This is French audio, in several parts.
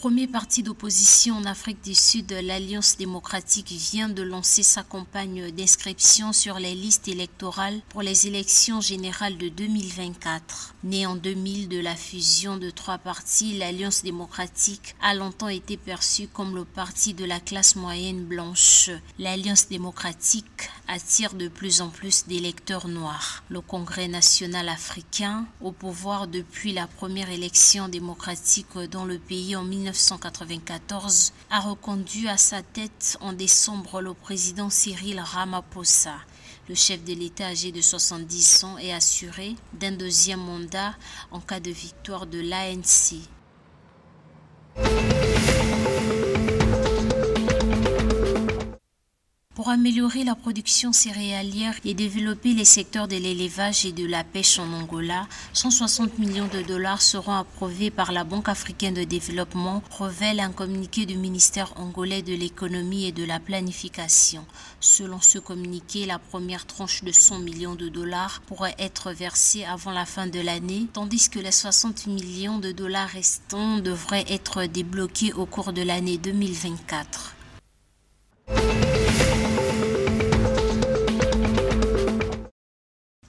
premier parti d'opposition en Afrique du Sud, l'Alliance démocratique, vient de lancer sa campagne d'inscription sur les listes électorales pour les élections générales de 2024. Née en 2000 de la fusion de trois partis, l'Alliance démocratique a longtemps été perçue comme le parti de la classe moyenne blanche. L'Alliance démocratique attire de plus en plus d'électeurs noirs. Le Congrès national africain, au pouvoir depuis la première élection démocratique dans le pays en 1994, a reconduit à sa tête en décembre le président Cyril Ramaphosa. Le chef de l'État âgé de 70 ans est assuré d'un deuxième mandat en cas de victoire de l'ANC. Pour améliorer la production céréalière et développer les secteurs de l'élevage et de la pêche en Angola, 160 millions de dollars seront approuvés par la Banque africaine de développement, révèle un communiqué du ministère angolais de l'économie et de la planification. Selon ce communiqué, la première tranche de 100 millions de dollars pourrait être versée avant la fin de l'année, tandis que les 60 millions de dollars restants devraient être débloqués au cours de l'année 2024.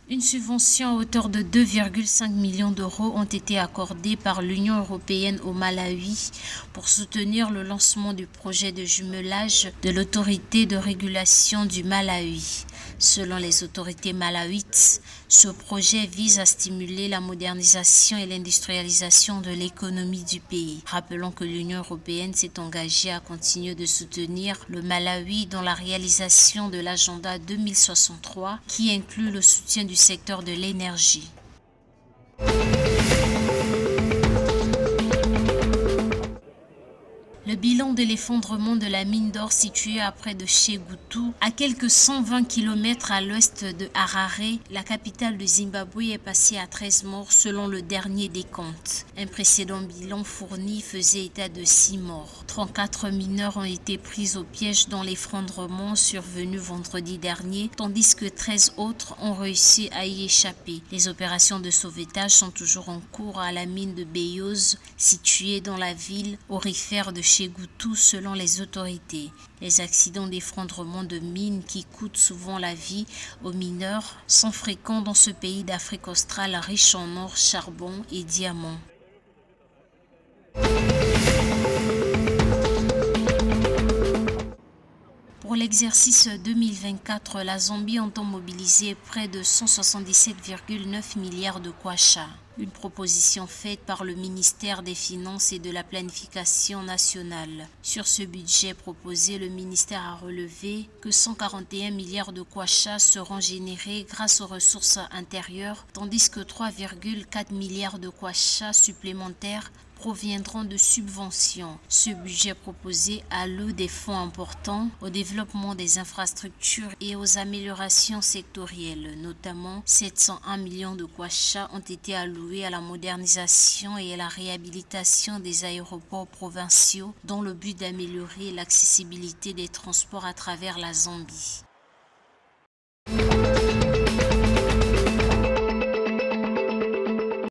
Une subvention à hauteur de 2,5 millions d'euros ont été accordées par l'Union européenne au Malawi pour soutenir le lancement du projet de jumelage de l'autorité de régulation du Malawi. Selon les autorités malawites, ce projet vise à stimuler la modernisation et l'industrialisation de l'économie du pays. Rappelons que l'Union européenne s'est engagée à continuer de soutenir le Malawi dans la réalisation de l'agenda 2063 qui inclut le soutien du secteur de l'énergie. Le bilan de l'effondrement de la mine d'or située à près de Chegoutou, à quelques 120 km à l'ouest de Harare, la capitale du Zimbabwe, est passé à 13 morts selon le dernier décompte. Un précédent bilan fourni faisait état de 6 morts. 34 mineurs ont été pris au piège dans l'effondrement survenu vendredi dernier, tandis que 13 autres ont réussi à y échapper. Les opérations de sauvetage sont toujours en cours à la mine de Beyoz, située dans la ville aurifère de Chegoutou selon les autorités. Les accidents d'effondrement de mines qui coûtent souvent la vie aux mineurs sont fréquents dans ce pays d'Afrique australe riche en or, charbon et diamants. Pour l'exercice 2024, la Zambie entend mobiliser près de 177,9 milliards de kwacha. Une proposition faite par le ministère des Finances et de la Planification nationale. Sur ce budget proposé, le ministère a relevé que 141 milliards de kwacha seront générés grâce aux ressources intérieures, tandis que 3,4 milliards de kwacha supplémentaires proviendront de subventions. Ce budget proposé alloue des fonds importants au développement des infrastructures et aux améliorations sectorielles. Notamment, 701 millions de kwacha ont été alloués à la modernisation et à la réhabilitation des aéroports provinciaux dans le but d'améliorer l'accessibilité des transports à travers la Zambie.